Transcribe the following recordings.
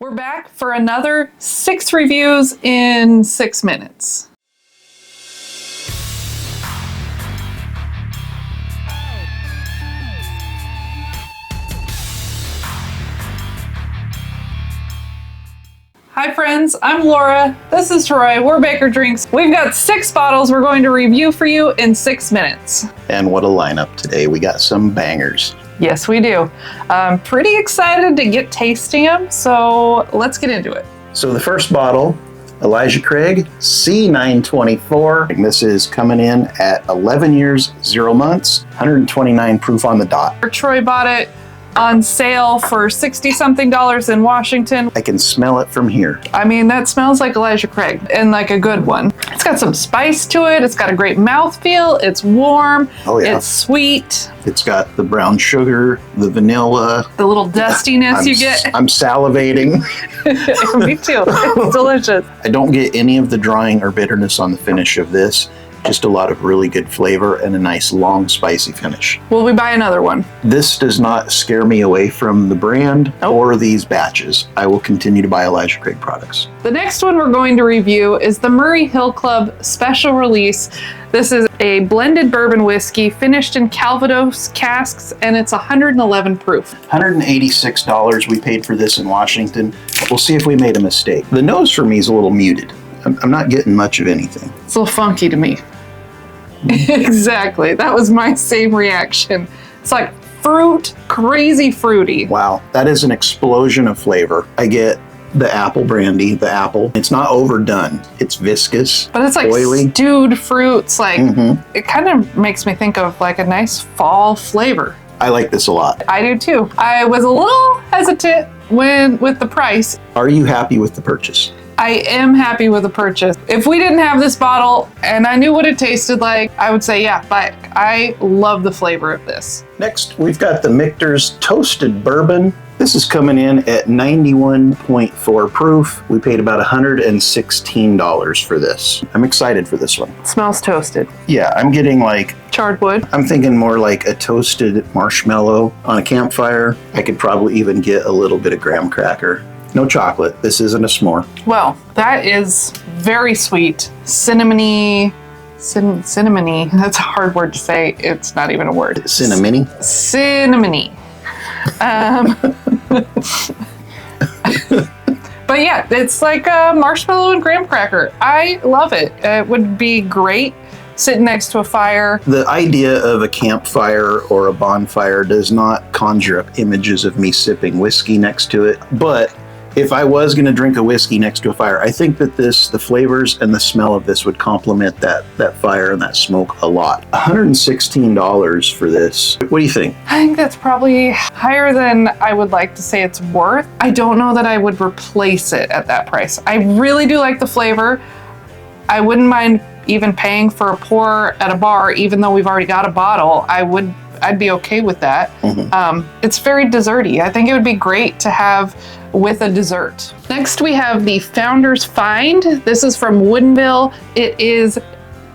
We're back for another 6 reviews in 6 minutes. Hi friends, I'm Laura. This is Troy. We're Baker Drinks. We've got 6 bottles we're going to review for you in 6 minutes. And what a lineup today. We got some bangers. Yes, we do. I'm pretty excited to get tasting them, so let's get into it. So the first bottle, Elijah Craig C924. And this is coming in at 11 years, 0 months, 129 proof on the dot. Troy bought it on sale for $60-something in Washington. I can smell it from here. I mean, that smells like Elijah Craig, and like a good one. It's got some spice to it. It's got a great mouthfeel. It's warm. Oh yeah. It's sweet. It's got the brown sugar, the vanilla. The little dustiness you get. I'm salivating. Me too. It's delicious. I don't get any of the drying or bitterness on the finish of this. Just a lot of really good flavor and a nice long spicy finish. Will we buy another one? This does not scare me away from the brand or these batches. I will continue to buy Elijah Craig products. The next one we're going to review is the Murray Hill Club Special Release. This is a blended bourbon whiskey finished in Calvados casks, and it's 111 proof. $186 we paid for this in Washington. We'll see if we made a mistake. The nose for me is a little muted. I'm not getting much of anything. It's a little funky to me. Exactly. That was my same reaction. It's like fruit, crazy fruity. Wow, that is an explosion of flavor. I get the apple brandy, the apple. It's not overdone. It's viscous, but it's like oily. Stewed fruits. Like It kind of makes me think of like a nice fall flavor. I like this a lot. I do too. I was a little hesitant with the price. Are you happy with the purchase? I am happy with the purchase. If we didn't have this bottle and I knew what it tasted like, I would say, yeah, but I love the flavor of this. Next, we've got the Michter's Toasted Bourbon. This is coming in at 91.4 proof. We paid about $116 for this. I'm excited for this one. It smells toasted. Yeah, I'm getting like charred wood. I'm thinking more like a toasted marshmallow on a campfire. I could probably even get a little bit of graham cracker. No chocolate. This isn't a s'more. Well, that is very sweet. Cinnamony. Cinnamony. That's a hard word to say. It's not even a word. Cinnamony? Cinnamony. But yeah, it's like a marshmallow and graham cracker. I love it. It would be great sitting next to a fire. The idea of a campfire or a bonfire does not conjure up images of me sipping whiskey next to it, but if I was going to drink a whiskey next to a fire, I think that the flavors and the smell of this would complement that fire and that smoke a lot. $116 for this. What do you think? I think that's probably higher than I would like to say it's worth. I don't know that I would replace it at that price. I really do like the flavor. I wouldn't mind even paying for a pour at a bar, even though we've already got a bottle. I'd be okay with that. It's very desserty. I think it would be great to have with a dessert. Next, we have the Founder's Find. This is from Woodinville. It is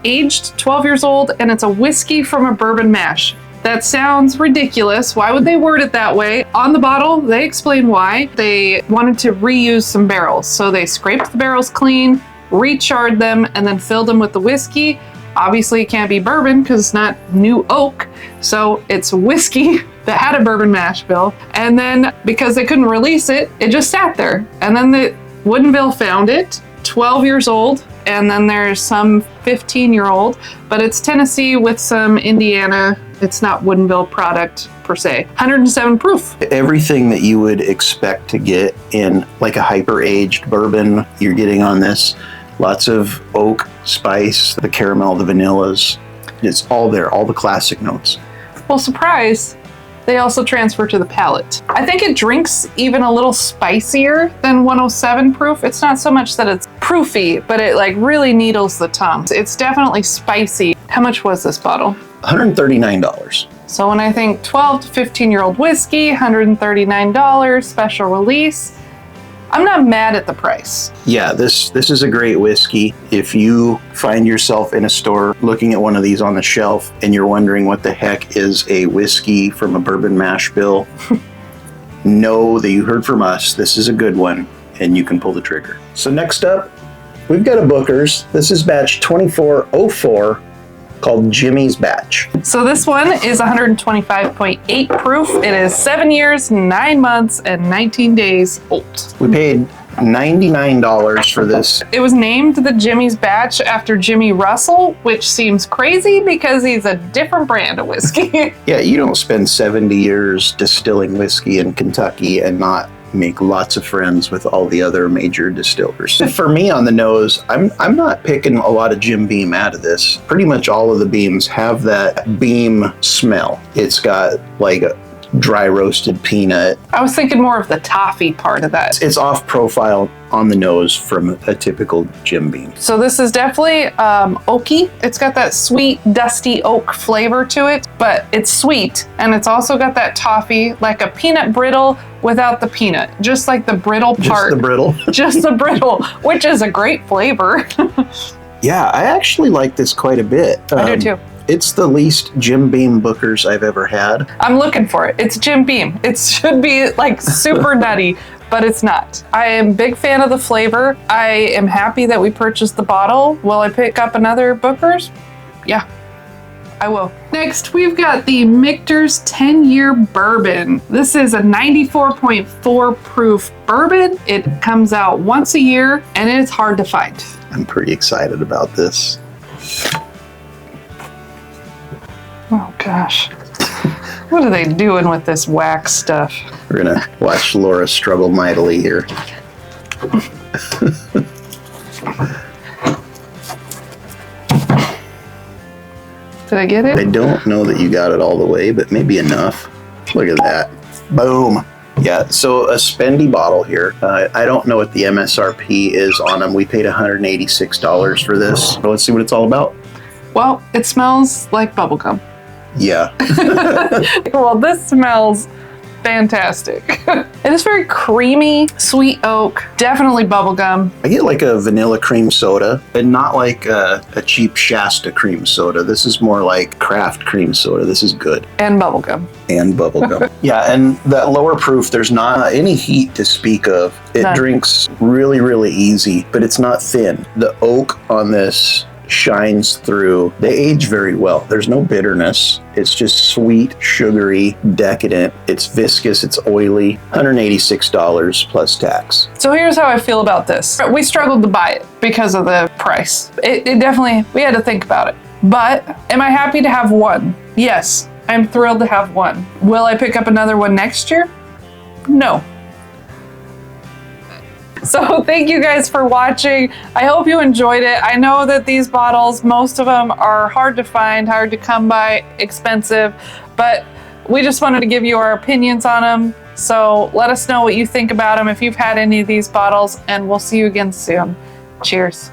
aged 12 years old, and it's a whiskey from a bourbon mash. That sounds ridiculous. Why would they word it that way? On the bottle, they explain why. They wanted to reuse some barrels. So they scraped the barrels clean, recharred them, and then filled them with the whiskey. Obviously, it can't be bourbon because it's not new oak. So it's whiskey that had a bourbon mash bill. And then because they couldn't release it, it just sat there. And then the Woodinville found it, 12 years old. And then there's some 15-year-old, but it's Tennessee with some Indiana. It's not Woodinville product per se. 107 proof. Everything that you would expect to get in like a hyper-aged bourbon, you're getting on this. Lots of oak, spice, the caramel, the vanillas. It's all there, all the classic notes. Well, surprise, they also transfer to the palate. I think it drinks even a little spicier than 107 proof. It's not so much that it's proofy, but it like really needles the tongue. It's definitely spicy. How much was this bottle? $139. So when I think 12 to 15-year-old whiskey, $139, special release, I'm not mad at the price. Yeah, this is a great whiskey. If you find yourself in a store looking at one of these on the shelf and you're wondering what the heck is a whiskey from a bourbon mash bill, know that you heard from us. This is a good one. and you can pull the trigger. So next up, we've got a Booker's. This is batch 2404 called Jimmy's Batch. So this one is 125.8 proof. It is 7 years, 9 months, and 19 days old. We paid $99 for this. It was named the Jimmy's Batch after Jimmy Russell, which seems crazy because he's a different brand of whiskey. Yeah, you don't spend 70 years distilling whiskey in Kentucky and not make lots of friends with all the other major distillers. For me on the nose, I'm not picking a lot of Jim Beam out of this. Pretty much all of the Beams have that Beam smell. It's got like a dry roasted peanut. I was thinking more of the toffee part of that. It's off profile on the nose from a typical Jim Beam. So this is definitely oaky. It's got that sweet, dusty oak flavor to it, but it's sweet. And it's also got that toffee, like a peanut brittle without the peanut. Just like the brittle part. Just the brittle. Just the brittle, which is a great flavor. Yeah, I actually like this quite a bit. I do too. It's the least Jim Beam Booker's I've ever had. I'm looking for it. It's Jim Beam. It should be like super nutty, but it's not. I am a big fan of the flavor. I am happy that we purchased the bottle. Will I pick up another Booker's? Yeah, I will. Next, we've got the Michter's 10-year bourbon. This is a 94.4 proof bourbon. It comes out once a year and it's hard to find. I'm pretty excited about this. Oh gosh. What are they doing with this wax stuff? We're gonna watch Laura struggle mightily here. Did I get it? I don't know that you got it all the way, but maybe enough. Look at that. Boom. Yeah, so a spendy bottle here. I don't know what the MSRP is on them. We paid $186 for this. So let's see what it's all about. Well, it smells like bubblegum. Yeah. Well, this smells fantastic. It is very creamy, sweet oak, definitely bubblegum. I get like a vanilla cream soda, and not like a cheap Shasta cream soda. This is more like craft cream soda. This is good. And bubblegum. And bubblegum. Yeah, and that lower proof, there's not any heat to speak of. It None. drinks really, really easy, but it's not thin. The oak on this shines through. They age very well. There's no bitterness. It's just sweet, sugary, decadent. It's viscous, it's oily. $186 plus tax. So here's how I feel about this. We struggled to buy it because of the price. It definitely, we had to think about it. But am I happy to have one? Yes, I'm thrilled to have one. Will I pick up another one next year? No. So thank you guys for watching. I hope you enjoyed it. I know that these bottles, most of them are hard to find, hard to come by, expensive, but we just wanted to give you our opinions on them. So let us know what you think about them if you've had any of these bottles, and we'll see you again soon. Cheers.